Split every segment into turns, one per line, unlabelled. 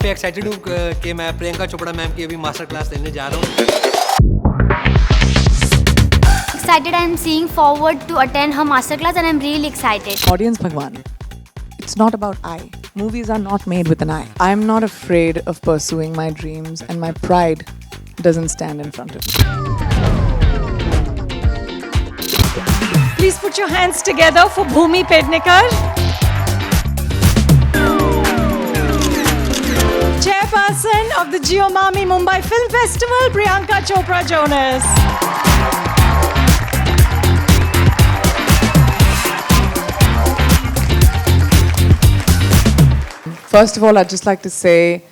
पे एक्साइटेड हूँ कि मैं प्रियंका चोपड़ा मैम की अभी मास्टर क्लास लेने जा रहा हूँ.
Excited, I am seeing forward to attend her masterclass and I am really excited.
Audience Bhagwan. It's not about I. Movies are not made with an I. I'm not afraid of pursuing my dreams and my pride doesn't stand in front of me.
Please put your hands together for Bhumi Pednekar. Chairperson of the Jio MAMI Mumbai Film Festival, Priyanka Chopra Jonas.
First of all, I'd just like to say,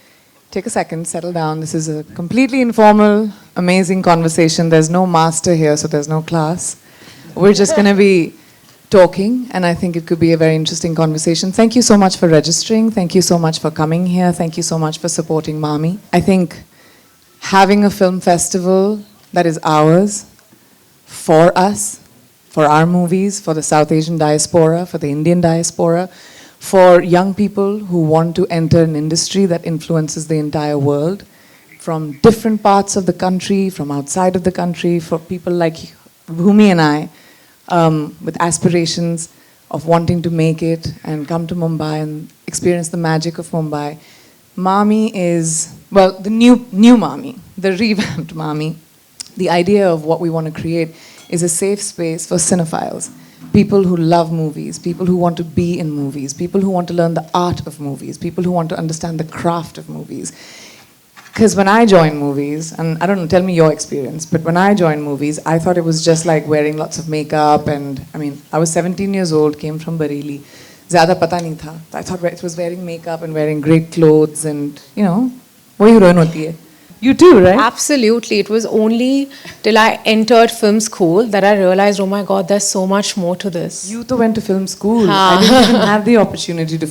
take a second, settle down. This is a completely informal, amazing conversation. There's no master here, so there's no class. We're just going to be talking, and I think it could be a very interesting conversation. Thank you so much for registering. Thank you so much for coming here. Thank you so much for supporting Mami. I think having a film festival that is ours, for us, for our movies, for the South Asian diaspora, for the Indian diaspora, for young people who want to enter an industry that influences the entire world, from different parts of the country, from outside of the country, for people like Bhumi and I, with aspirations of wanting to make it and come to Mumbai and experience the magic of Mumbai. Mami is, well, the new Mami, the revamped Mami. The idea of what we want to create is a safe space for cinephiles. People who love movies, people who want to be in movies, people who want to learn the art of movies, people who want to understand the craft of movies. Because when I joined movies, and I don't know, tell me your experience, but when I joined movies, I thought it was just like wearing lots of makeup, and I mean, I was 17 years old, came from Bareilly. Zyada pata nahi tha. I thought it was wearing makeup and wearing great clothes and, you know, wahi heroine hoti hai. You too, right?
Absolutely. It was only till I entered film school that I realized, oh my God, there's so much more to this.
You too went to film school. I didn't even have the opportunity to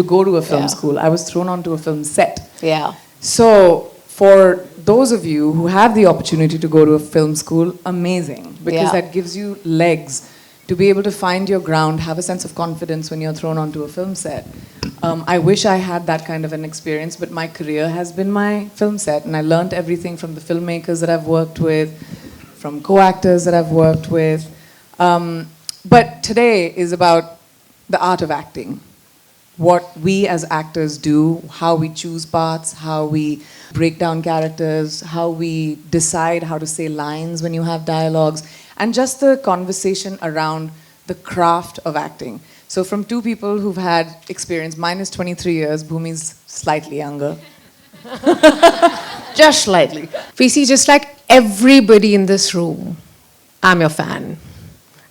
go to a film school. I was thrown onto a film set.
Yeah.
So for those of you who have the opportunity to go to a film school, amazing. Because that gives you legs to be able to find your ground, have a sense of confidence when you're thrown onto a film set. I wish I had that kind of an experience, but my career has been my film set, and I learned everything from the filmmakers that I've worked with, from co-actors that I've worked with. But today is about the art of acting. What we as actors do, how we choose parts, how we break down characters, how we decide how to say lines when you have dialogues, and just the conversation around the craft of acting. So from two people who've had experience, mine is 23 years, Bhumi's slightly younger. Just slightly.
PC, just like everybody in this room, I'm your fan.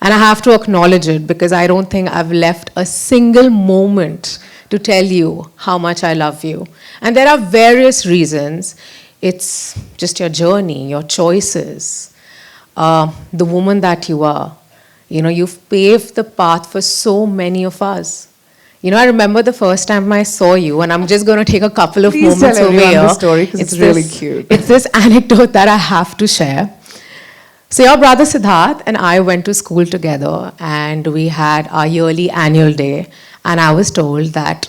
And I have to acknowledge it because I don't think I've left a single moment to tell you how much I love you. And there are various reasons. It's just your journey, your choices, the woman that you are. You know, you've paved the path for so many of us. You know, I remember the first time I saw you, and I'm just going to take a couple of
moments
over here.
The story because it's really cute.
It's this anecdote that I have to share. So your brother Siddharth and I went to school together, and we had our yearly annual day, and I was told that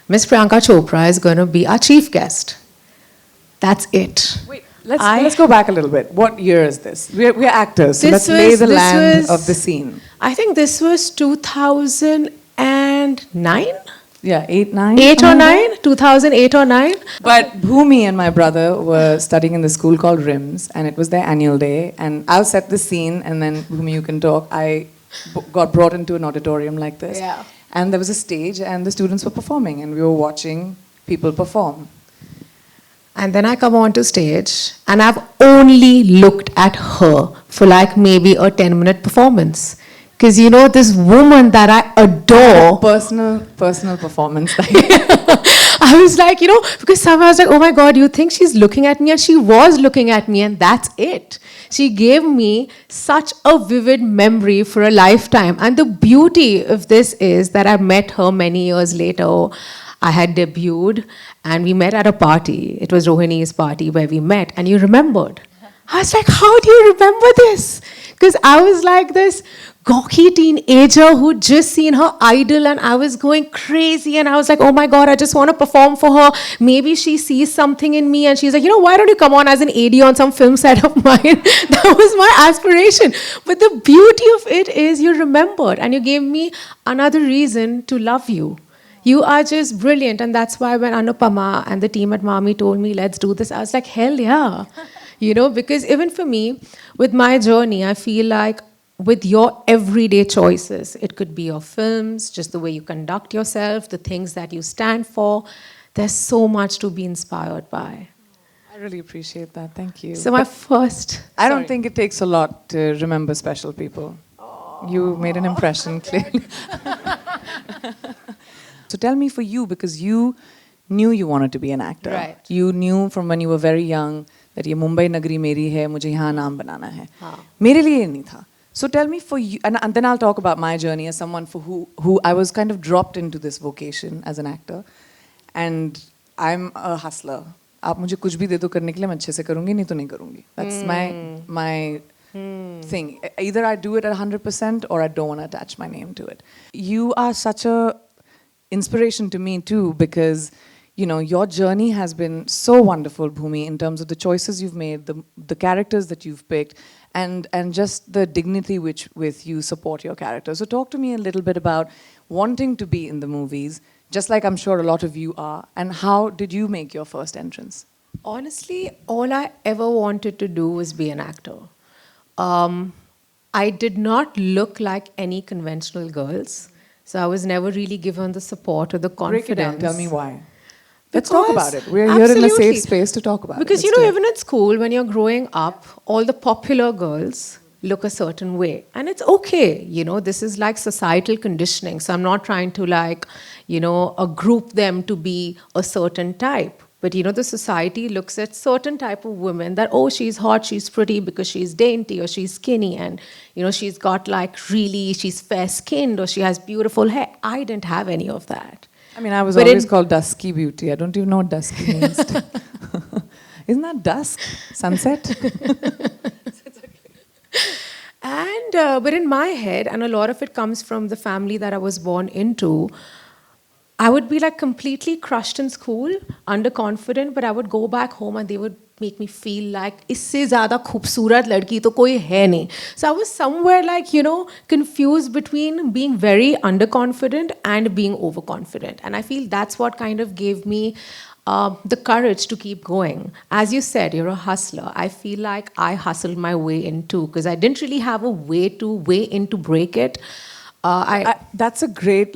Miss Priyanka Chopra is going to be our chief guest. That's it.
Wait, let's go back a little bit. What year is this? We're actors, so let's lay the land of the scene.
I think this was 2009?
Yeah, 8, 9?
8 or 9? 2008 or 9?
But Bhumi and my brother were studying in the school called RIMS, and it was their annual day. And I'll set the scene, and then Bhumi, you can talk. I got brought into an auditorium like this.
Yeah.
And there was a stage, and the students were performing, and we were watching people perform.
And then I come onto stage, and I've only looked at her for like maybe a 10-minute performance. Because, you know, this woman that I adore.
Personal performance.
I was like, you know, because somehow I was like, oh my God, you think she's looking at me? And she was looking at me, and that's it. She gave me such a vivid memory for a lifetime. And the beauty of this is that I met her many years later. I had debuted, and we met at a party. It was Rohini's party where we met, and you remembered. I was like, how do you remember this? Because I was like this gawky teenager who'd just seen her idol, and I was going crazy, and I was like, oh my God, I just want to perform for her. Maybe she sees something in me, and she's like, why don't you come on as an AD on some film set of mine? That was my aspiration. But the beauty of it is you remembered, and you gave me another reason to love you. You are just brilliant, and that's why when Anupama and the team at Mami told me, let's do this, I was like, hell yeah. Because even for me, with my journey, I feel like with your everyday choices, it could be your films, just the way you conduct yourself, the things that you stand for, there's so much to be inspired by.
I really appreciate that. Thank you.
So my first...
I don't think it takes a lot to remember special people. You made an impression, clearly. So tell me for you, because you knew you wanted to be an actor.
Right.
You knew from when you were very young that ये मुंबई नगरी मेरी है, मुझे यहाँ नाम बनाना है. मेरे लिए ये नहीं था. So tell me for you, and then I'll talk about my journey as someone for who I was kind of dropped into this vocation as an actor, and I'm a hustler. आप मुझे कुछ भी दे दो करने के लिए मैं अच्छे से करूँगी, नहीं तो नहीं करूँगी. That's my thing. Either I do it at 100% or I don't want to attach my name to it. You are such a inspiration to me too, because your journey has been so wonderful, Bhumi, in terms of the choices you've made, the characters that you've picked, and just the dignity with you support your character. So talk to me a little bit about wanting to be in the movies, just like I'm sure a lot of you are, and how did you make your first entrance?
Honestly, all I ever wanted to do was be an actor. I did not look like any conventional girls, so I was never really given the support or the confidence.
Break it down. Tell me why. Let's talk about it. We're here in a safe space to talk about it.
Because, even at school, when you're growing up, all the popular girls look a certain way. And it's okay. This is like societal conditioning. So I'm not trying to group them to be a certain type. But, the society looks at certain type of women that, oh, she's hot, she's pretty because she's dainty or she's skinny and, she's got she's fair-skinned or she has beautiful hair. I didn't have any of that.
I mean, I was always called dusky beauty. I don't even know what dusky means. Isn't that dusk? Sunset?
And, but in my head, and a lot of it comes from the family that I was born into, I would be completely crushed in school, underconfident, but I would go back home and they would make me feel like, isse zyada khoobsurat ladki to koi hai nahi. So I was somewhere confused between being very underconfident and being overconfident. And I feel that's what kind of gave me the courage to keep going. As you said, you're a hustler. I feel like I hustled my way in too, because I didn't really have a way in to break it.
That's a great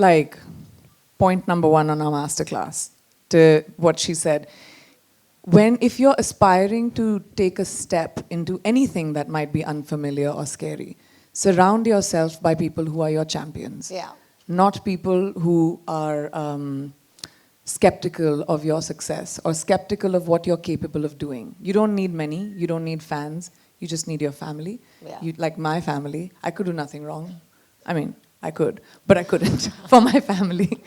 point number one on our masterclass to what she said. If you're aspiring to take a step into anything that might be unfamiliar or scary, surround yourself by people who are your champions.
Yeah.
Not people who are skeptical of your success or skeptical of what you're capable of doing. You don't need many, you don't need fans, you just need your family.
Yeah.
Like my family, I could do nothing wrong. I mean, I could, but I couldn't for my family.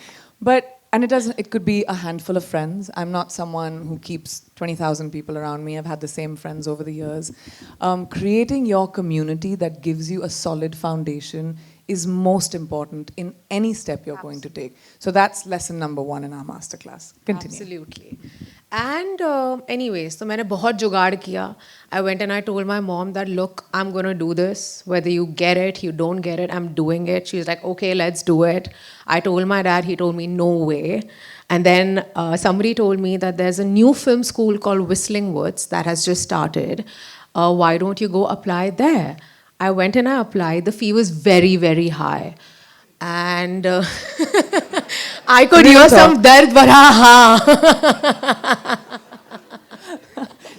And it could be a handful of friends. I'm not someone who keeps 20,000 people around me. I've had the same friends over the years. Creating your community that gives you a solid foundation is most important in any step you're going to take. So that's lesson number one in our masterclass. Continue.
Absolutely. And anyways, so मैंने बहुत जुगाड़ किया. I went and I told my mom that, look, I'm going to do this. Whether you get it, you don't get it, I'm doing it. She's like, okay, let's do it. I told my dad, he told me, no way. And then somebody told me that there's a new film school called Whistling Woods that has just started. Why don't you go apply there? I went and I applied. The fee was very, very high. And I could hear some dard, but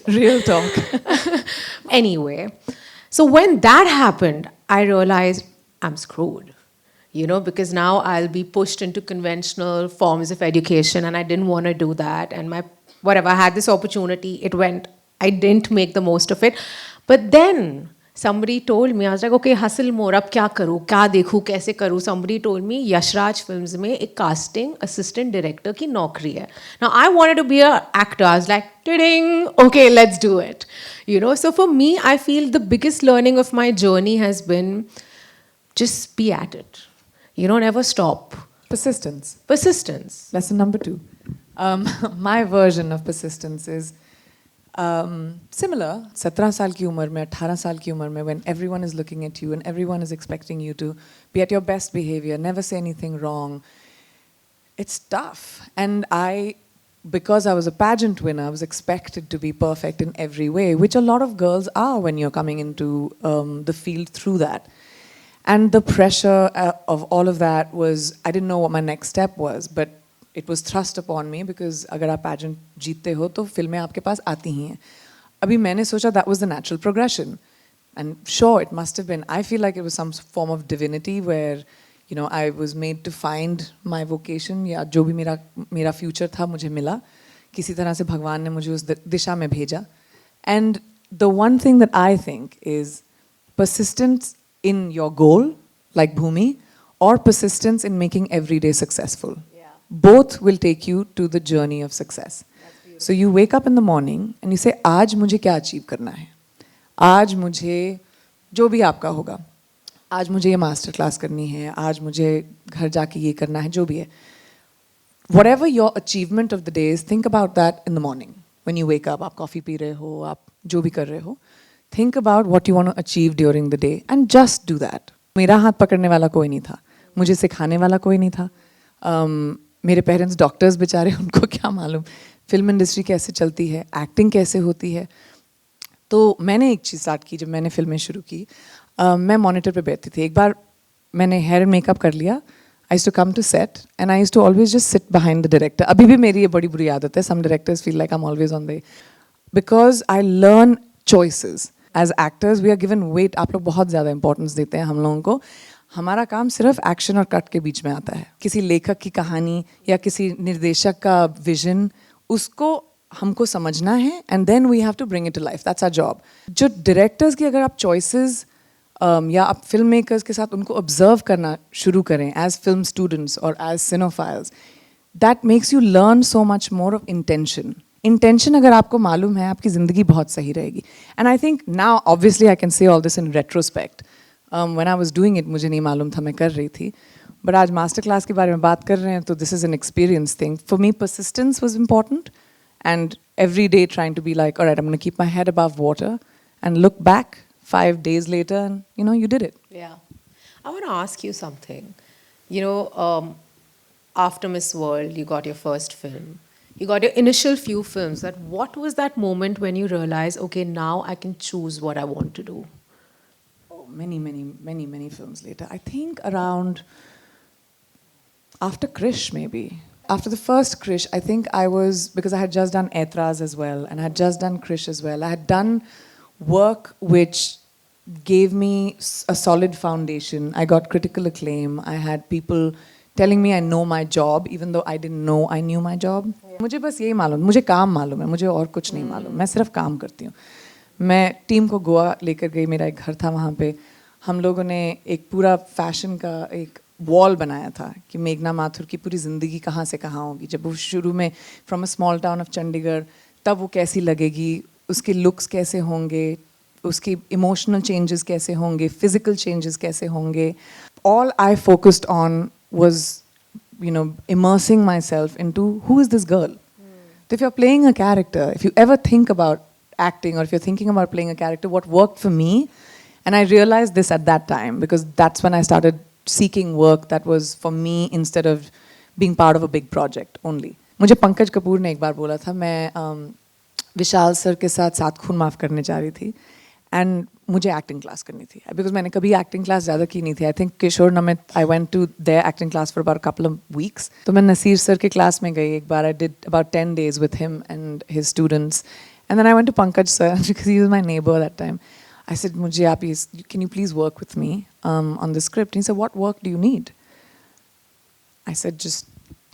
Real talk.
Anyway, so when that happened, I realized I'm screwed. Because now I'll be pushed into conventional forms of education, and I didn't want to do that. And I had this opportunity, I didn't make the most of it. But then somebody told me, I was like, okay, hustle more, ab kya karu, kya dekhu, kaise karu. Somebody told me, Yashraj Films mein ek casting assistant director ki naukri hai. Now I wanted to be an actor. I was like, ding, okay, let's do it. So for me, I feel the biggest learning of my journey has been just be at it. You don't ever stop.
Persistence.
Persistence.
Lesson number 2. My version of persistence is similar. 17 साल की उम्र में, 18 साल की उम्र में, when everyone is looking at you and everyone is expecting you to be at your best behavior, never say anything wrong. It's tough. And because I was a pageant winner, I was expected to be perfect in every way, which a lot of girls are when you're coming into the field through that. And the pressure of all of that was, I didn't know what my next step was, but it was thrust upon me because अगर आप pageant जीतते हो तो फिल्में आपके पास आती ही हैं. अभी मैंने सोचा that was the natural progression. And sure, it must have been. I feel like it was some form of divinity where, you know, I was made to find my vocation, या जो भी मेरा future था मुझे मिला. किसी तरह से भगवान ने मुझे उस दिशा में भेजा. And the one thing that I think is persistence in your goal, like Bhumi, or persistence in making every day successful. Both will take you to the journey of success. So you wake up in the morning and you say, आज मुझे क्या achieve करना है? आज मुझे जो भी आपका होगा. आज मुझे ये मास्टर क्लास करनी है. आज मुझे घर जाके ये करना है. जो भी है. Whatever your achievement of the day is, think about that in the morning. When you wake up, आप coffee पी रहे हो, आप जो भी कर रहे हो. Think about what you want to achieve during the day and just do that. मेरा हाथ पकड़ने वाला कोई नहीं था. मुझे सिखाने वाला कोई नहीं था. मेरे पेरेंट्स डॉक्टर्स बेचारे, उनको क्या मालूम फिल्म इंडस्ट्री कैसे चलती है, एक्टिंग कैसे होती है. तो मैंने एक चीज़ स्टार्ट की जब मैंने फिल्में शुरू की. मैं मॉनिटर पे बैठती थी. एक बार मैंने हेयर एंड मेकअप कर लिया. I used to come to set and I used to always just sit behind the director. अभी भी मेरी ये बड़ी बुरी आदत है. Some directors feel like I am always on the, because I learn choices. As actors we are given weight. आप लोग बहुत ज़्यादा इंपॉर्टेंस देते हैं हम लोगों को. हमारा काम सिर्फ एक्शन और कट के बीच में आता है. किसी लेखक की कहानी या किसी निर्देशक का विजन, उसको हमको समझना है and then we have to bring it to life. That's our job. जो डायरेक्टर्स की अगर आप चॉइसेस या आप फिल्म मेकर्स के साथ उनको ऑब्जर्व करना शुरू करें एज फिल्म स्टूडेंट्स और as cinephiles, that makes you learn so much more of intention. Intention अगर आपको मालूम है, आपकी ज़िंदगी बहुत सही रहेगी. And I think now obviously I can say all this in retrospect. When I was doing it, मुझे नहीं मालूम था मैं कर रही थी. But आज मास्टर क्लास के बारे में बात कर रहे हैं तो this is an experience thing. For me, persistence was important, and every day trying to be like, all right, I'm going to keep my head above water and look back 5 days later and, you know, you did it.
Yeah. I want to ask you something. You know, after Miss World, you got your first film. You got your initial few films. What was that moment when you realized, okay, now I can choose what I want to do? Many films later. I think around after Krish, maybe. After the first Krish, I think I was, because I had just done Aitraz as well, and I had just done Krish as well. I had done work which gave me a solid foundation. I got critical acclaim. I had people telling me I know my job, even though I didn't know I knew my job. मुझे बस यही मालूम, मुझे काम मालूम है, मुझे और कुछ नहीं मालूम. मैं सिर्फ काम करती हूँ. मैं टीम को गोवा लेकर गई. मेरा एक घर था वहाँ पे. हम लोगों ने एक पूरा फैशन का एक वॉल बनाया था कि मेघना माथुर की पूरी ज़िंदगी कहाँ से कहाँ होगी. जब वो शुरू में from a small town of Chandigarh, तब वो कैसी लगेगी, उसके लुक्स कैसे होंगे, उसकी इमोशनल चेंजेस कैसे होंगे, फिजिकल चेंजेस कैसे होंगे. All I focused on was, you know, immersing myself into who is this girl. So if you're playing a character, if you ever think about acting or if you're thinking about playing a character, what worked for me, and I realized this at that time because that's when I started seeking work that was for me instead of being part of a big project only. मुझे पंकज कपूर ने एक बार बोला था, मैं विशाल sir के साथ 7 खून माफ़ करने जा रही थी एंड मुझे एक्टिंग क्लास करनी थी बिकॉज मैंने कभी एक्टिंग क्लास ज़्यादा की नहीं थी. I think Kishore Namit, I went to their acting class for about couple of weeks. तो मैं नसीर सर के क्लास में गई एक बार. I did about 10 days with him and his students. And then I went to Pankaj sir because he was my neighbor that time. I said, "Mujhe aap can you please work with me on the script?" He said, "What work do you need?" I said, "Just,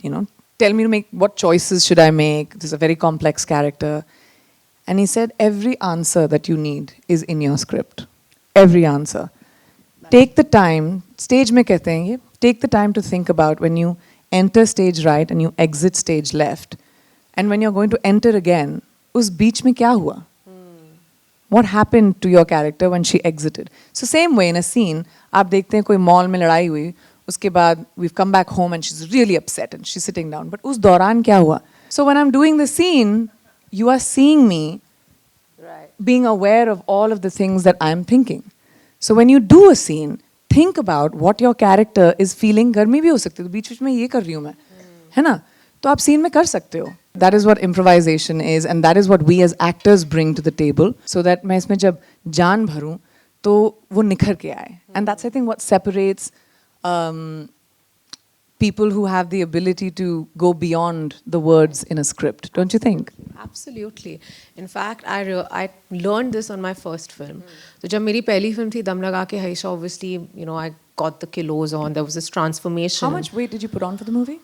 you know, tell me to make, what choices should I make? This is a very complex character." And he said, "Every answer that you need is in your script. Every answer. Take the time, stage mein kehte hain ye, take the time to think about when you enter stage right and you exit stage left. And when you're going to enter again, उस बीच में क्या हुआ?
What happened to your character when she exited? So same way in a scene, आप देखते हैं कोई mall में लड़ाई हुई, उसके बाद we've come back home and she's really upset and she's sitting down. But उस दौरान क्या हुआ? So when I'm doing the scene, you are seeing me being aware of all of the things that I'm thinking. So when you do a scene, think about what your character is feeling. गर्मी भी हो सकती है, तो बीच में ये कर रही हूँ मैं, है ना? तो आप scene में कर सकते हो. That is what improvisation is, and that is what we as actors bring to the table, so that मैं इसमें जब जान भरूं, तो वो निखर के आए. And that's, I think, what separates people who have the ability to go beyond the words in a script. Don't you think?
Absolutely. In fact, I learned this on my first film. So जब मेरी पहली film थी दम लगा के हईशा, obviously, you know, I got the kilos on. There was this transformation.
How much weight did you put on for the movie?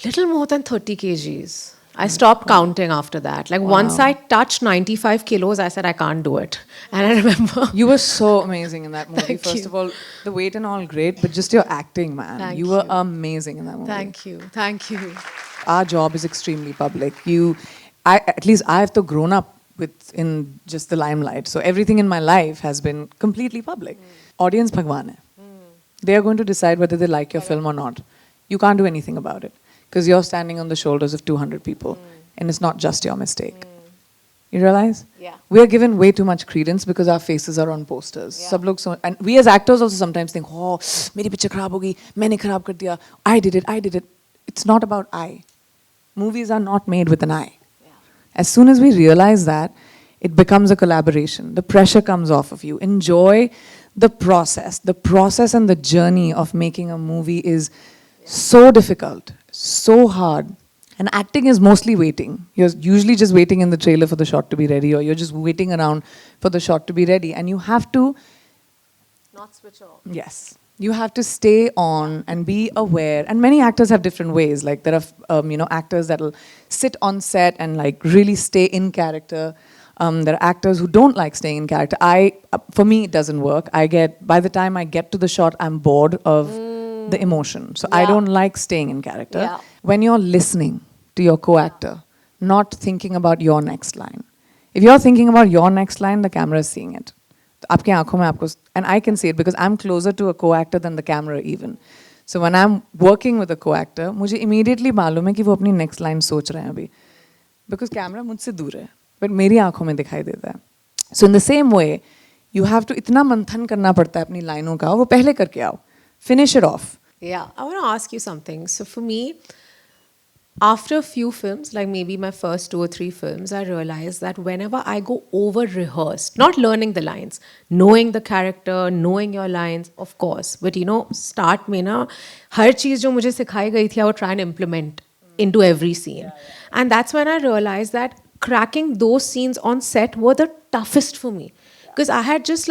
Little more than 30 kgs. I stopped counting after that. Like once I touched 95 kilos, I said, I can't do it. And I remember...
You were so amazing in that movie.
Thank
First
you.
of all, the weight and all great, but just your acting, man.
Thank
you were
you.
amazing in that movie.
Thank you. Thank you.
Our job is extremely public. At least I've grown up in just the limelight. So everything in my life has been completely public. Audience Bhagwan hai. They are going to decide whether they like your film or not. You can't do anything about it. Because you're standing on the shoulders of 200 people. And it's not just your mistake. You realize?
Yeah.
We are given way too much credence because our faces are on posters.
Yeah.
Sab log and we as actors also sometimes think, oh, meri picture kharab ho gayi, maine kharab kar diya, I did it. It's not about I. Movies are not made with an I.
Yeah.
As soon as we realize that, it becomes a collaboration. The pressure comes off of you. Enjoy the process. The process and the journey of making a movie is so difficult, so hard. And acting is mostly waiting. You're usually just waiting in the trailer for the shot to be ready, or you're just waiting around for the shot to be ready. And you have to...
Not switch off.
Yes. You have to stay on and be aware. And many actors have different ways. Like there are, actors that'll sit on set and like really stay in character. There are actors who don't like staying in character. For me, it doesn't work. By the time I get to the shot, I'm bored of the emotion. So I don't like staying in character.
Yeah.
When you're listening to your co-actor, not thinking about your next line. If you're thinking about your next line, the camera is seeing it. आपके आँखों में आपको, and I can see it because I'm closer to a co-actor than the camera even. So when I'm working with a co-actor, मुझे immediately मालूम है कि वो अपनी next line सोच रहे हैं अभी. Because camera मुझसे दूर है, but मेरी आँखों में दिखाई देता है. So in the same way, you have to इतना मंथन करना पड़ता है अपनी लाइनों का, वो पहले करके आओ. Finish it off.
Yeah, I want to ask you something. So for me, after a few films, like maybe my first 2 or 3 films, I realized that whenever I go over-rehearsed, not learning the lines, knowing the character, knowing your lines, of course, but start में ना हर चीज़ जो मुझे सिखाई गई थी, I would try and implement into every scene. And that's when I realized that cracking those scenes on set were the toughest for me. Because I had just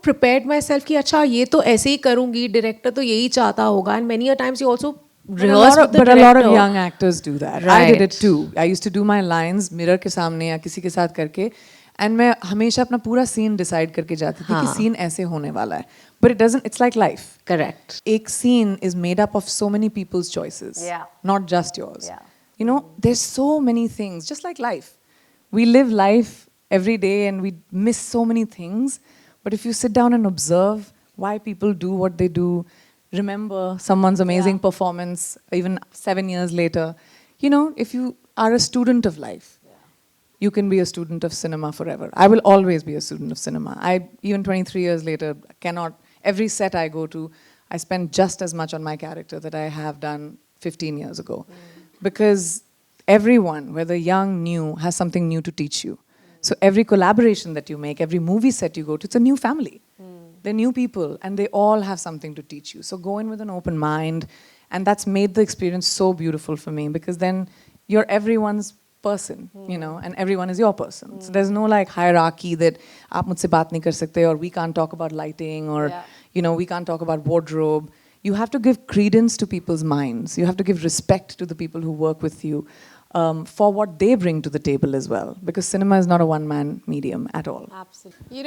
prepared myself कि अच्छा ये तो ऐसे ही करूँगी, director तो यही चाहता होगा, and many a times you also rehearse with the director.
But a lot of young actors do that.
Right.
I did it too. I used to do my lines mirror के सामने या किसी के साथ करके, and मैं हमेशा अपना पूरा scene decide करके जाती थी कि scene ऐसे होने वाला है. But it doesn't. It's like life.
Correct.
एक scene is made up of so many people's choices.
Yeah.
Not just yours.
Yeah.
There's so many things. Just like life, we live life every day and we miss so many things. But if you sit down and observe why people do what they do, remember someone's amazing performance even 7 years later, if you are a student of life, you can be a student of cinema forever. I will always be a student of cinema. Even 23 years later, every set I go to, I spend just as much on my character that I have done 15 years ago. Because everyone, whether young, new, has something new to teach you. So every collaboration that you make, every movie set you go to, it's a new family. They're new people and they all have something to teach you. So go in with an open mind, and that's made the experience so beautiful for me, because then you're everyone's person, and everyone is your person. So there's no hierarchy that aap mujhse baat nahi kar sakte, or we can't talk about lighting, or we can't talk about wardrobe. You have to give credence to people's minds. You have to give respect to the people who work with you. For what they bring to the table as well. Because cinema is not a one-man medium at all.
Absolutely.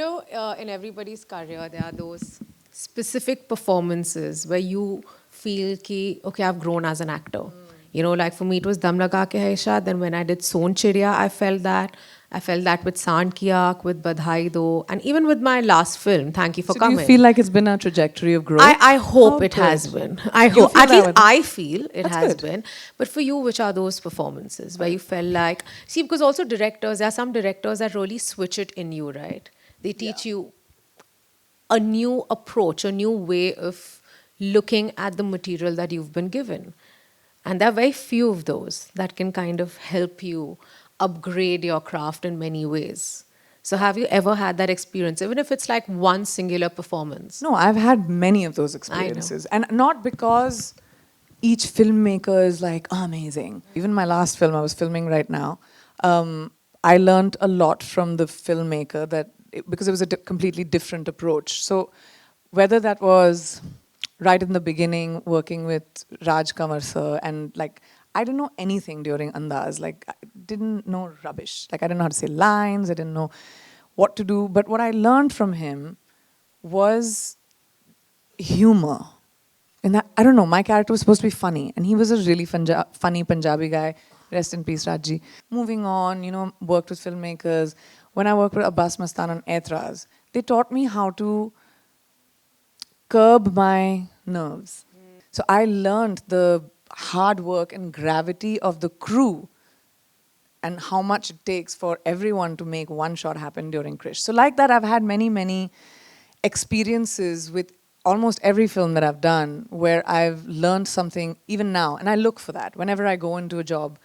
In everybody's career, there are those specific performances where you feel ki, okay, I've grown as an actor. Like for me, it was Dam Laga Ke Haisha. Then when I did Son Chiriya, I felt that I felt that with Sand Ki Aankh, with Badhai Do, and even with my last film, Thank You for
So do
Coming.
you feel like it's been a trajectory of growth?
I hope
Oh,
it has
good.
been. I
You
hope,
feel
at
that
least
way?
I feel it
That's
has
good.
been. But for you, which are those performances where you felt like, see, because also directors, there are some directors that really switch it in you, right? They teach you a new approach, a new way of looking at the material that you've been given. And there are very few of those that can kind of help you upgrade your craft in many ways. So, have you ever had that experience, even if it's like one singular performance?
No, I've had many of those
I know.
experiences. And not because each filmmaker is like amazing. Even my last film I was filming right now, I learned a lot from the filmmaker because it was a completely different approach. So whether that was right in the beginning working with Raj Kanwar sir, and like I didn't know anything during Andaz. Like I didn't know rubbish. Like I didn't know how to say lines. I didn't know what to do. But what I learned from him was humor. And that, I don't know, my character was supposed to be funny. And he was a really funny Punjabi guy. Rest in peace, Raji. Moving on, worked with filmmakers. When I worked with Abbas Mastan on Aitraz, they taught me how to curb my nerves. So I learned the hard work and gravity of the crew and how much it takes for everyone to make one shot happen during Krish. So like that, I've had many, many experiences with almost every film that I've done where I've learned something even now. And I look for that. Whenever I go into a job,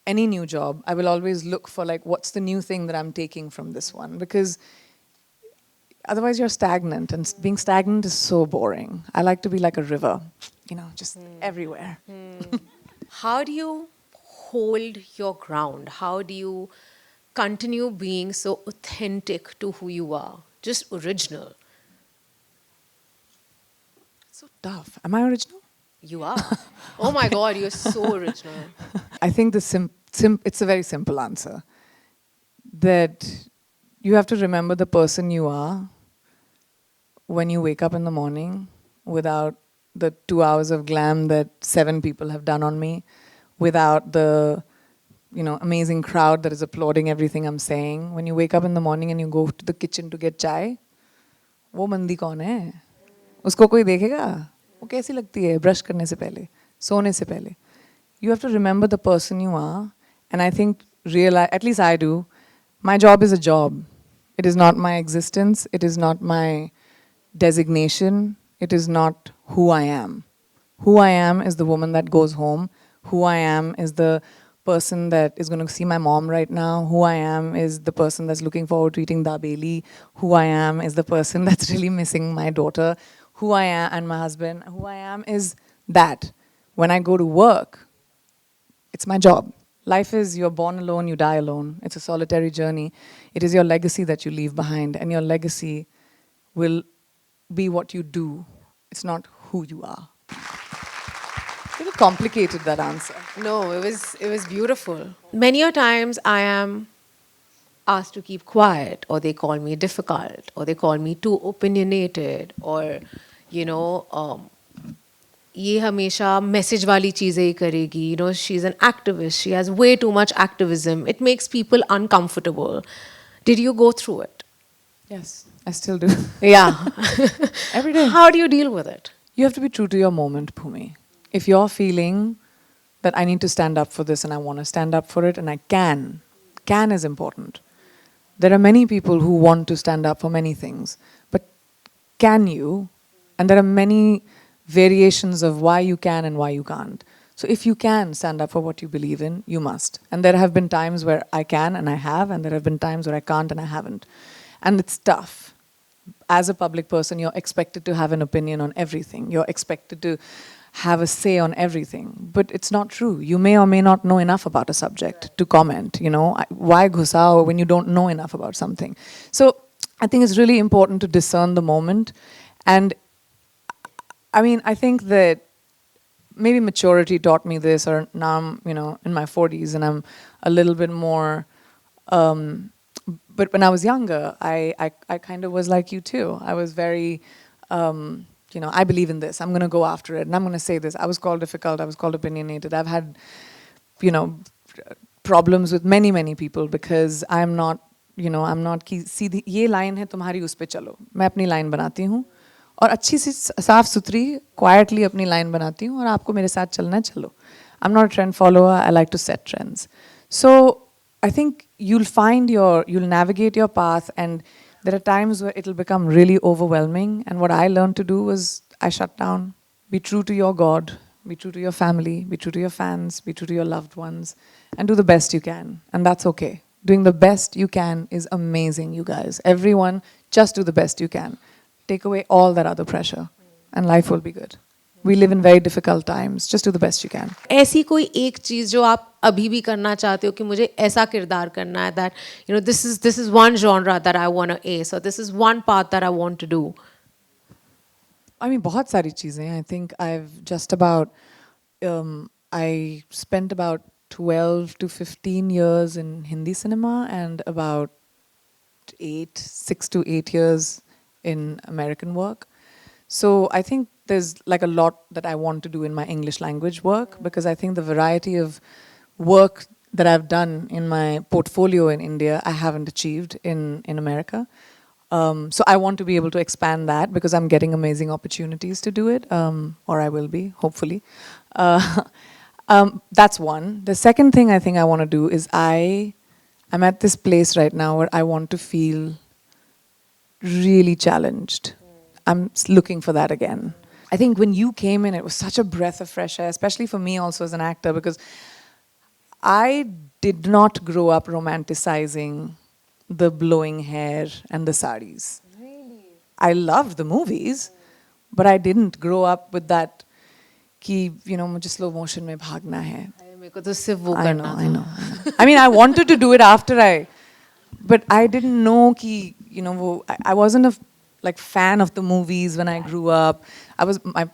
any new job, I will always look for like, what's the new thing that I'm taking from this one? Because otherwise you're stagnant, and being stagnant is so boring. I like to be like a river, just everywhere.
How do you hold your ground? How do you continue being so authentic to who you are? Just original.
So tough. Am I original?
You are. Oh my God, you're so original.
I think it's a very simple answer. That you have to remember the person you are when you wake up in the morning without the 2 hours of glam that 7 people have done on me, without the amazing crowd that is applauding everything I'm saying. When you wake up in the morning and you go to the kitchen to get chai, वो मंदी कौन है? उसको कोई देखेगा? वो कैसी लगती है ब्रश करने से पहले, सोने से पहले? You have to remember the person you are, and I think at least I do, my job is a job. It is not my existence. It is not my designation. It is not who I am. Who I am is the woman that goes home. Who I am is the person that is going to see my mom right now. Who I am is the person that's looking forward to eating dabeli. Who I am is the person that's really missing my daughter. Who I am and my husband. Who I am is that. When I go to work, it's my job. Life is you're born alone, you die alone. It's a solitary journey. It is your legacy that you leave behind, and your legacy will be what you do. It's not who you are. A little complicated, that answer.
No, it was beautiful. Many a times I am asked to keep quiet, or they call me difficult, or they call me too opinionated, or ये हमेशा message वाली चीज़ें ही करेगी. She is an activist. She has way too much activism. It makes people uncomfortable. Did you go through it?
Yes, I still do.
Yeah.
Every day.
How do you deal with it?
You have to be true to your moment, Bhumi. If you're feeling that I need to stand up for this and I want to stand up for it and I can is important. There are many people who want to stand up for many things, but can you? And there are many variations of why you can and why you can't. So if you can stand up for what you believe in, you must. And there have been times where I can and I have, and there have been times where I can't and I haven't. And it's tough. As a public person, you're expected to have an opinion on everything. You're expected to have a say on everything. But it's not true. You may or may not know enough about a subject to comment. Why ghusao when you don't know enough about something? So I think it's really important to discern the moment. And I think that maybe maturity taught me this, or now I'm, in my 40s and I'm a little bit more, but when I was younger, I kind of was like you too. I was very, I believe in this. I'm going to go after it and I'm going to say this. I was called difficult. I was called opinionated. I've had, problems with many people because I'm not, I'm not कि सीधी ये line है तुम्हारी उस पे चलो. मैं अपनी line बनाती हूँ और अच्छी सी साफ सुथरी quietly अपनी line बनाती हूँ और आपको मेरे साथ चलना है चलो. I'm not a trend follower. I like to set trends. So I think you'll navigate your path, and there are times where it'll become really overwhelming. And what I learned to do was I shut down, be true to your God, be true to your family, be true to your fans, be true to your loved ones, and do the best you can. And that's okay. Doing the best you can is amazing, you guys. Everyone, just do the best you can. Take away all that other pressure, and life will be good. We live in very difficult times. Just do the best you can.
ऐसी कोई एक चीज़ जो आप अभी भी करना चाहते हो कि मुझे ऐसा किरदार करना है that this is one genre that I want to ace, or this is one path that I want to do.
I mean, बहुत सारी चीज़ें. I think I've just about, I spent about 12 to 15 years in Hindi cinema and about 6 to 8 years in American work. So I think there's like a lot that I want to do in my English language work because I think the variety of work that I've done in my portfolio in India, I haven't achieved in America. So I want to be able to expand that because I'm getting amazing opportunities to do it, or I will be, hopefully. That's one. The second thing I think I want to do is I'm at this place right now where I want to feel really challenged. I'm looking for that again. I think when you came in, it was such a breath of fresh air, especially for me also as an actor, because I did not grow up romanticizing the blowing hair and the saris. Really? I loved the movies, but I didn't grow up with that कि मुझे slow motion में भागना है.
मेरे को तो सिर्फ वो करना था.
I know. I mean, I wanted to do it after but I didn't know कि I wasn't a fan of the movies when I grew up.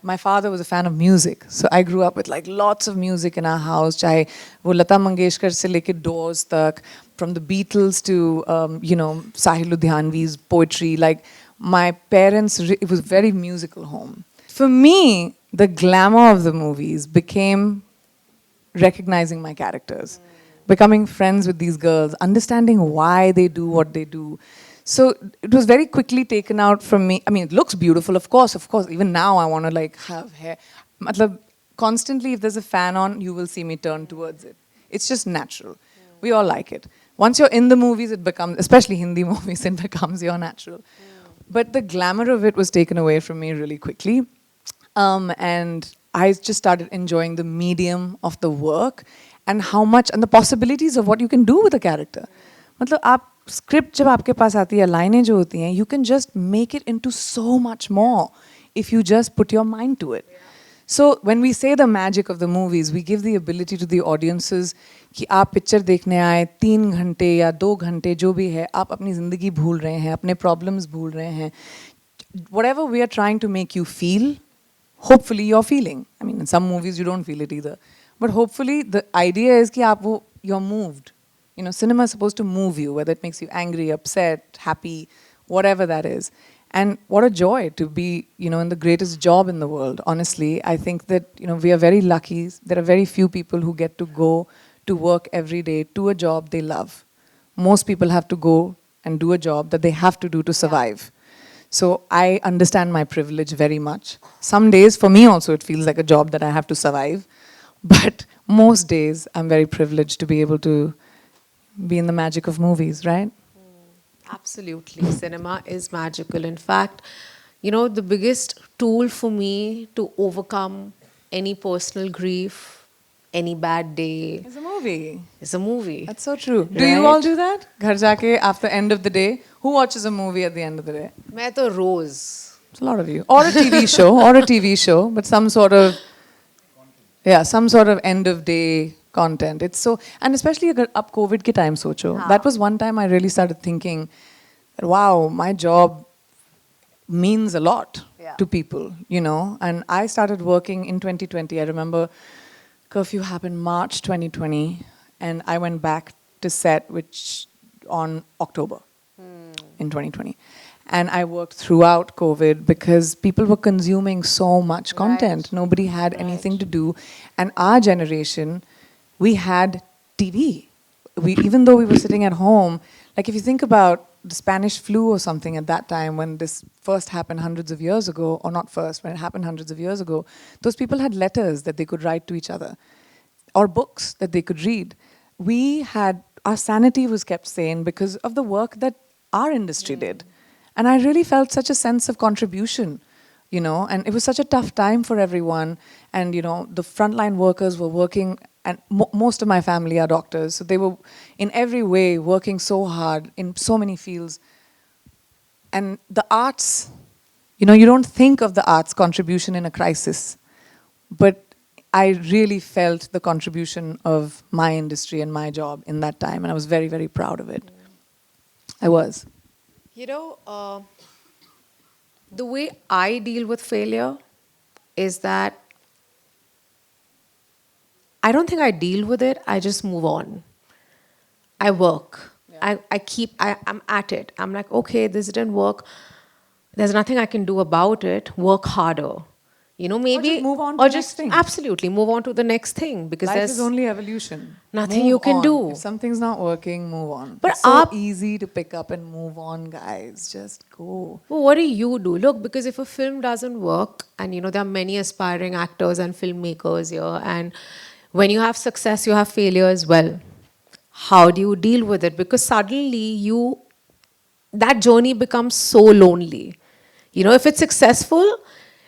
My father was a fan of music, so I grew up with lots of music in our house. चाहे वो लता मंगेशकर से लेके Doors तक, from the Beatles to Sahil Ludhianvi's poetry. Like my parents, it was a very musical home. For me, the glamour of the movies became recognizing my characters, becoming friends with these girls, understanding why they do what they do. So it was very quickly taken out from me. I mean, it looks beautiful, of course. Even now I want to have hair. Constantly, if there's a fan on, you will see me turn towards it. It's just natural. We all like it. Once you're in the movies, it becomes, especially Hindi movies, it becomes your natural. But the glamour of it was taken away from me really quickly. And I just started enjoying the medium of the work and the possibilities of what you can do with a character. Script जब आपके पास आती है, लाइनें जो होती हैं, you can just make it into so much more if you just put your mind to it. So when we say the magic of the movies, we give the ability to the audiences कि आप picture देखने आए 3 घंटे या 2 घंटे जो भी है, आप अपनी ज़िंदगी भूल रहे हैं, अपने problems भूल रहे हैं. Whatever we are trying to make you feel, hopefully you're feeling. I mean, in some movies you don't feel it either. But hopefully the idea is कि you're moved. Cinema is supposed to move you, whether it makes you angry, upset, happy, whatever that is. And what a joy to be, in the greatest job in the world. Honestly, I think that, we are very lucky. There are very few people who get to go to work every day to a job they love. Most people have to go and do a job that they have to do to survive. So I understand my privilege very much. Some days, for me also, it feels like a job that I have to survive. But most days, I'm very privileged to be able to be in the magic of movies, right?
Absolutely. Cinema is magical. In fact, the biggest tool for me to overcome any personal grief, any bad day,
It's a movie.
is a movie.
That's so true. Do you all do that? Ghar jaake, after the end of the day, who watches a movie at the end of the day?
मैं तो रोज.
It's a lot of you. Or a TV show, but some sort of end of day content. It's so, and especially up COVID ke time socho. That was one time I really started thinking, wow, my job means a lot to people, And I started working in 2020. I remember curfew happened March 2020, and I went back to set on October in 2020. And I worked throughout COVID because people were consuming so much content. Nobody had anything to do. And our generation, we had TV. even though we were sitting at home, like if you think about the Spanish flu or something at that time when this first happened hundreds of years ago, or not first, when it happened hundreds of years ago, those people had letters that they could write to each other or books that they could read. Our sanity was kept sane because of the work that our industry did. And I really felt such a sense of contribution, and it was such a tough time for everyone. And, the frontline workers were working, and most of my family are doctors, so they were in every way working so hard in so many fields. And the arts, you don't think of the arts contribution in a crisis, but I really felt the contribution of my industry and my job in that time, and I was very, very proud of it. I was.
The way I deal with failure is that I don't think I deal with it, I just move on. I work. Yeah. I'm at it. I'm like, okay, this didn't work. There's nothing I can do about it. Work harder. Maybe.
Or just move on to the next thing.
Absolutely, move on to the next thing. Because
life
there's
is only evolution.
nothing
Move
you can
on.
do.
If something's not working, move on.
But
it's so easy to pick up and move on, guys. Just go.
Well, what do you do? Look, because if a film doesn't work, and there are many aspiring actors and filmmakers here, and when you have success, you have failure as well. How do you deal with it? Because suddenly that journey becomes so lonely. If it's successful,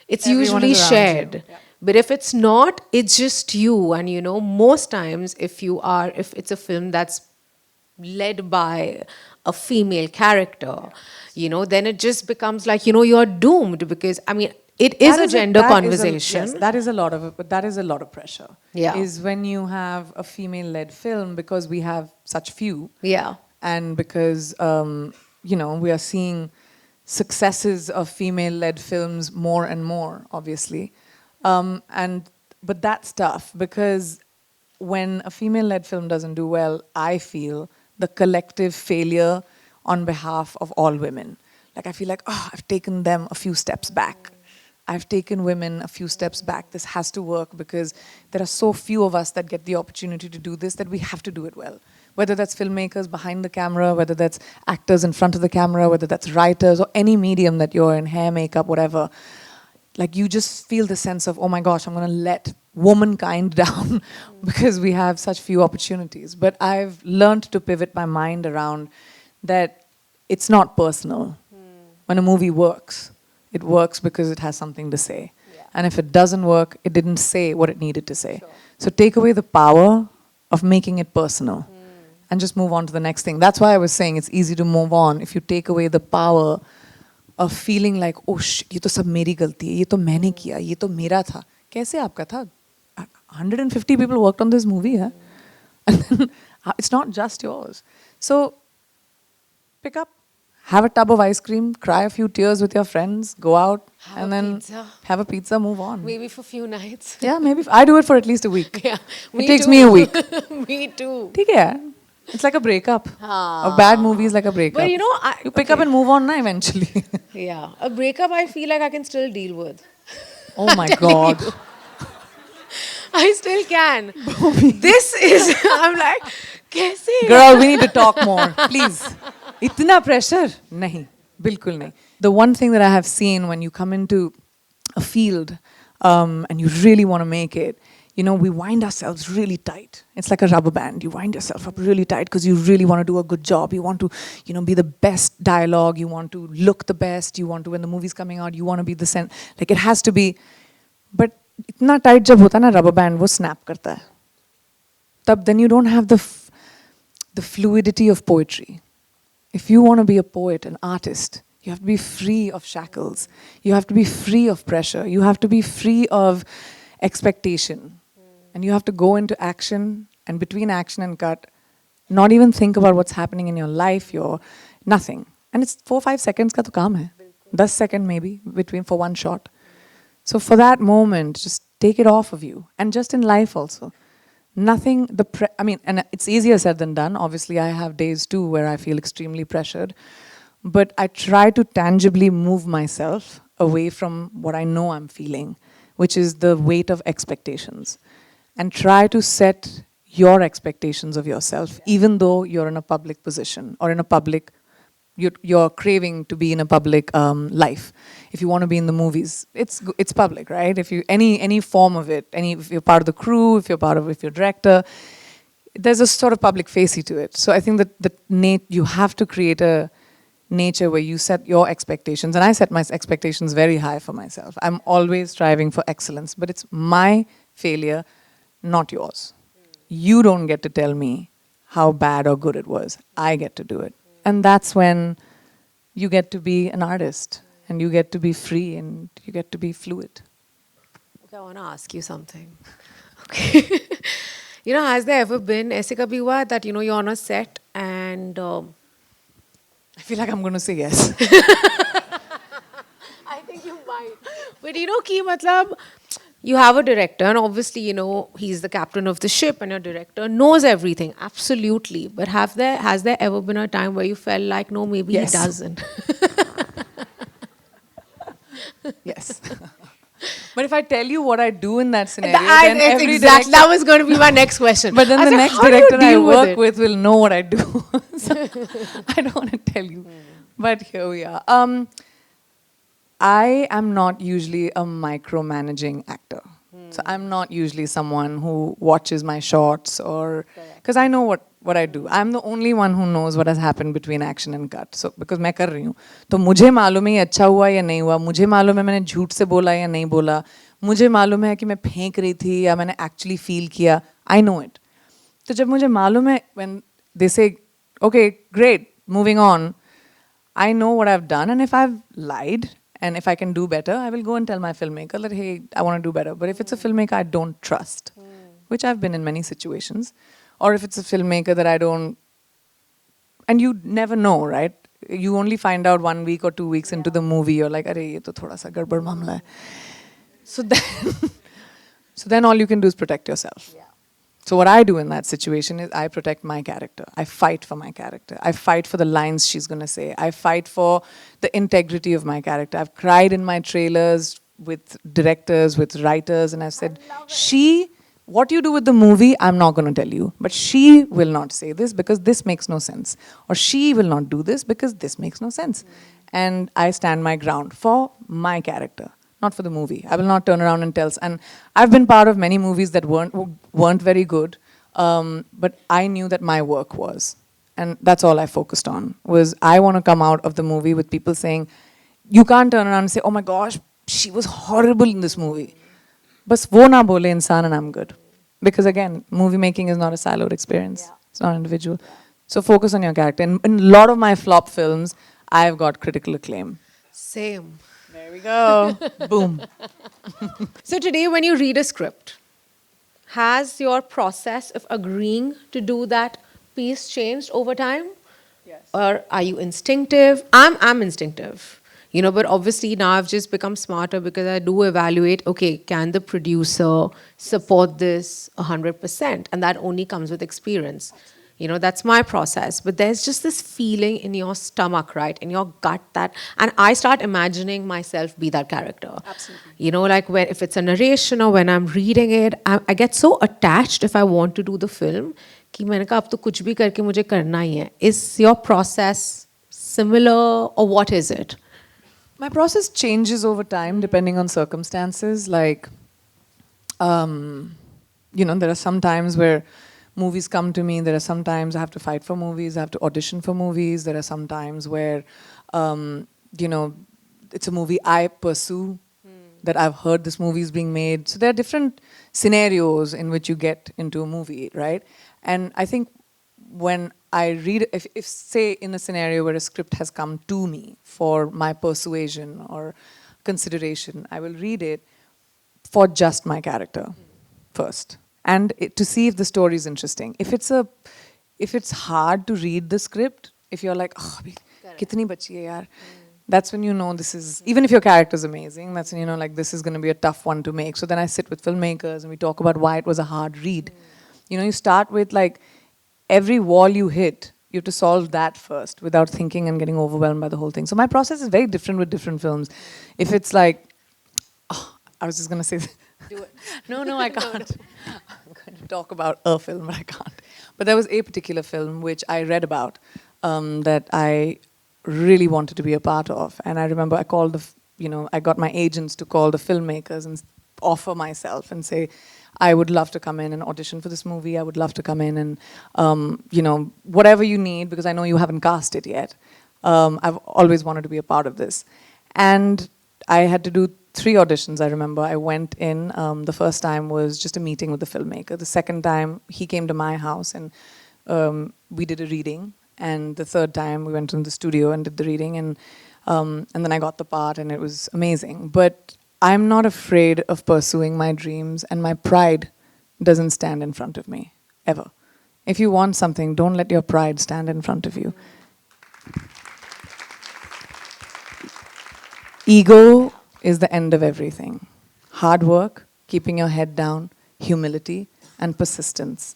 it's
Everyone
usually
is around
shared.
you. Yeah.
But if it's not, it's just you. And most times if it's a film that's led by a female character, then it just becomes like, you're doomed because, it is a gender conversation.
Yes, that is a lot of it, but that is a lot of pressure.
Yeah.
Is when you have a female-led film, because we have such few.
Yeah.
And because, we are seeing successes of female-led films more and more, obviously. But that's tough because when a female-led film doesn't do well, I feel the collective failure on behalf of all women. Like I feel like, I've taken them a few steps back. I've taken women a few steps back. This has to work because there are so few of us that get the opportunity to do this that we have to do it well. Whether that's filmmakers behind the camera, whether that's actors in front of the camera, whether that's writers or any medium that you're in, hair, makeup, whatever. Like you just feel the sense of, oh my gosh, I'm going to let womankind down because we have such few opportunities. But I've learned to pivot my mind around that it's not personal. When a movie works, it works because it has something to say. Yeah. And if it doesn't work, it didn't say what it needed to say. Sure. So take away the power of making it personal and just move on to the next thing. That's why I was saying it's easy to move on if you take away the power of feeling like, oh, ये तो सब मेरी गलती है, ये तो मैंने किया, ये तो मेरा था. कैसे आपका था? 150 people worked on this movie, huh? And then it's not just yours. So pick up, have a tub of ice cream, cry a few tears with your friends, go out, and then have a pizza, move on.
Maybe for a few nights.
Yeah, maybe. I do it for at least a week.
Yeah,
it takes me a week.
Me too.
ठीक है. It's like a breakup. A bad movie is like a breakup.
But
you pick up and move on na eventually.
Yeah, a breakup I feel like I can still deal with.
Oh my God.
I still can. This is, I'm like, कैसे?
Girl, we need to talk more, please. Itna pressure? Nahi, bilkul nahi. The one thing that I have seen when you come into a field and you really want to make it, we wind ourselves really tight. It's like a rubber band. You wind yourself up really tight because you really want to do a good job. You want to, be the best dialogue. You want to look the best. You want to, when the movie's coming out, you want to be the like it has to be. But itna tight jab hota na rubber band, wo snap karta hai. Then you don't have the fluidity of poetry. If you want to be a poet, an artist, you have to be free of shackles. You have to be free of pressure. You have to be free of expectation. And you have to go into action, and between action and cut, not even think about what's happening in your life, nothing. And it's 4-5 seconds ka to kaam hai. 10 seconds maybe, for one shot. So for that moment, just take it off of you. And just in life also. Nothing, and it's easier said than done. Obviously, I have days too where I feel extremely pressured. But I try to tangibly move myself away from what I know I'm feeling, which is the weight of expectations. And try to set your expectations of yourself, even though you're in a public position or in a public, you're craving to be in a public life. If you want to be in the movies, it's public, right? If you any form of it, if you're part of the crew, if you're director, there's a sort of public facey to it. So I think that you have to create a nature where you set your expectations, and I set my expectations very high for myself. I'm always striving for excellence, but it's my failure, not yours. You don't get to tell me how bad or good it was. I get to do it. And that's when you get to be an artist, and you get to be free, and you get to be fluid.
Okay, I want to ask you something. Okay. You know, has there ever been aise kabhi hua that, you know, you're on a set and
I feel like I'm going to say yes.
I think you might. But you know, ki matlab, you have a director, and obviously, you know, he's the captain of the ship, and your director knows everything, absolutely. But has there ever been a time where you felt like, no, maybe
Yes.
he doesn't?
Yes. But if I tell you what I do in that scenario, then
That's
every
exactly, that was going to be my next question.
But then
I
the
said,
next
how do you
director I
deal
work
it?
with will know what I do. So I don't want to tell you. But here we are. I am not usually a micromanaging actor. So I'm not usually someone who watches my shots, or because I know what I do. I'm the only one who knows what has happened between action and cut. So because मैं कर रही हूँ, तो मुझे मालूम है ये अच्छा हुआ या नहीं हुआ, मुझे मालूम है मैंने झूठ से बोला या नहीं बोला, मुझे मालूम है कि मैं फेंक रही थी या मैंने actually feel किया. I know it. तो जब मुझे मालूम है, when they say, okay, great, moving on, I know what I've done, and if I've lied, and if I can do better, I will go and tell my filmmaker that, hey, I want to do better. But if it's a filmmaker I don't trust, which I've been in many situations, or if it's a filmmaker that I don't, and you never know, right? You only find out 1 week or 2 weeks into the movie, you're like, arey, ye to thoda sa gadbad mamla hai. So then all you can do is protect yourself. So what I do in that situation is I protect my character. I fight for my character. I fight for the lines she's going to say. I fight for the integrity of my character. I've cried in my trailers with directors, with writers, and I've said, what you do with the movie, I'm not going to tell you. But she will not say this because this makes no sense. Or she will not do this because this makes no sense. And I stand my ground for my character. Not for the movie. I will not turn around and tell. And I've been part of many movies that weren't very good, but I knew that my work was, and that's all I focused on. Was I want to come out of the movie with people saying, you can't turn around and say, oh my gosh, she was horrible in this movie. Bas wo na bole insan and I'm good, because again, movie making is not a siloed experience. Yeah. It's not individual. Yeah. So focus on your character. And in a lot of my flop films, I've got critical acclaim.
Same.
There we go. Boom.
So today when you read a script, has your process of agreeing to do that piece changed over time?
Yes.
Or are you instinctive? I'm instinctive. You know, but obviously now I've just become smarter because I do evaluate, okay, can the producer support this 100%? And that only comes with experience. You know, that's my process. But there's just this feeling in your stomach, right? In your gut that, and I start imagining myself be that character.
Absolutely.
You know, like if it's a narration or when I'm reading it, I get so attached if I want to do the film कि मैंने कहा अब तो कुछ भी करके मुझे करना ही है. Is your process similar or what is it?
My process changes over time depending on circumstances. Like, you know, there are some times where movies come to me. There are some times I have to fight for movies. I have to audition for movies. There are some times where, you know, it's a movie I pursue, that I've heard this movie is being made. So there are different scenarios in which you get into a movie, right? And I think when I read, if say in a scenario where a script has come to me for my persuasion or consideration, I will read it for just my character first. And to see if the story is interesting. If it's hard to read the script, if you're like, oh, kitni bachi hai yaar, that's when you know this is, even if your character is amazing, that's when you know like this is going to be a tough one to make. So then I sit with filmmakers and we talk about why it was a hard read. You know, you start with like every wall you hit, you have to solve that first without thinking and getting overwhelmed by the whole thing. So my process is very different with different films. If it's like, oh, I was just going to say,
Do it.
no, I can't. I'm going to talk about a film, but I can't. But there was a particular film which I read about that I really wanted to be a part of. And I remember I called I got my agents to call the filmmakers and offer myself and say, I would love to come in and audition for this movie. I would love to come in and, whatever you need, because I know you haven't cast it yet. I've always wanted to be a part of this. And I had to do 3 auditions, I remember. I went in, the first time was just a meeting with the filmmaker. The second time, he came to my house and we did a reading. And the third time, we went in the studio and did the reading. And then I got the part and it was amazing. But I'm not afraid of pursuing my dreams, and my pride doesn't stand in front of me, ever. If you want something, don't let your pride stand in front of you. Ego is the end of everything. Hard work, keeping your head down, humility, and persistence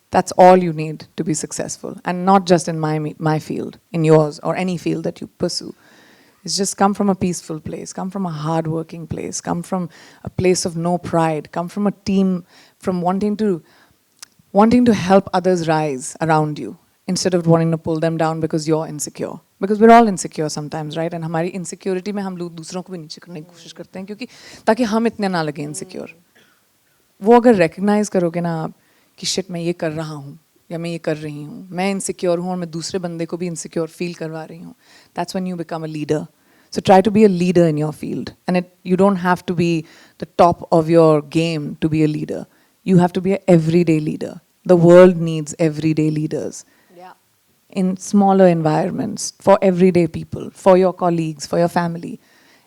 that's all you need to be successful. And not just in my field, in yours, or any field that you pursue. It's just come from a peaceful place, come from a hard-working place, come from a place of no pride, come from a team, from wanting to help others rise around you, instead of wanting to pull them down because you're insecure. Because we're all insecure sometimes, right? And हमारी insecurity में हम लोग दूसरों को भी नीचे करने की कोशिश करते हैं, क्योंकि ताकि हम इतने ना लगे insecure. वो अगर recognize करोगे ना आप कि shit मैं ये कर रहा हूँ या मैं ये कर रही हूँ, मैं insecure हूँ और मैं दूसरे बंदे को भी insecure feel करवा रही हूँ, that's when you become a leader. So try to be a leader in your field. And you don't have to be the top of your game to be a leader. You have to be an everyday leader. The world needs everyday leaders. In smaller environments, for everyday people, for your colleagues, for your family.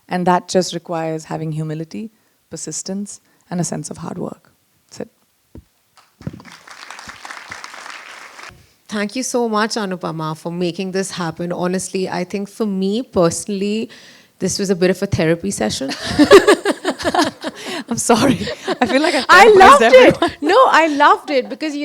And that just requires having humility, persistence, and a sense of hard work. That's it.
Thank you so much, Anupama, for making this happen. Honestly, I think for me personally, this was a bit of a therapy session.
I'm sorry. I feel like
I loved it. No, I loved it because,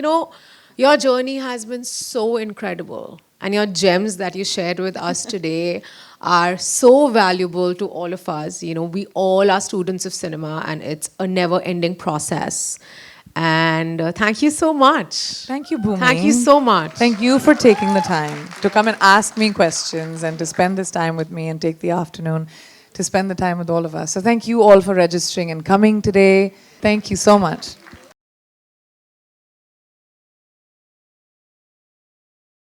your journey has been so incredible. And your gems that you shared with us today are so valuable to all of us. We all are students of cinema and it's a never-ending process. And thank you so much.
Thank you, Bhumi.
Thank you so much.
Thank you for taking the time to come and ask me questions and to spend this time with me and take the afternoon to spend the time with all of us. So thank you all for registering and coming today. Thank you so much.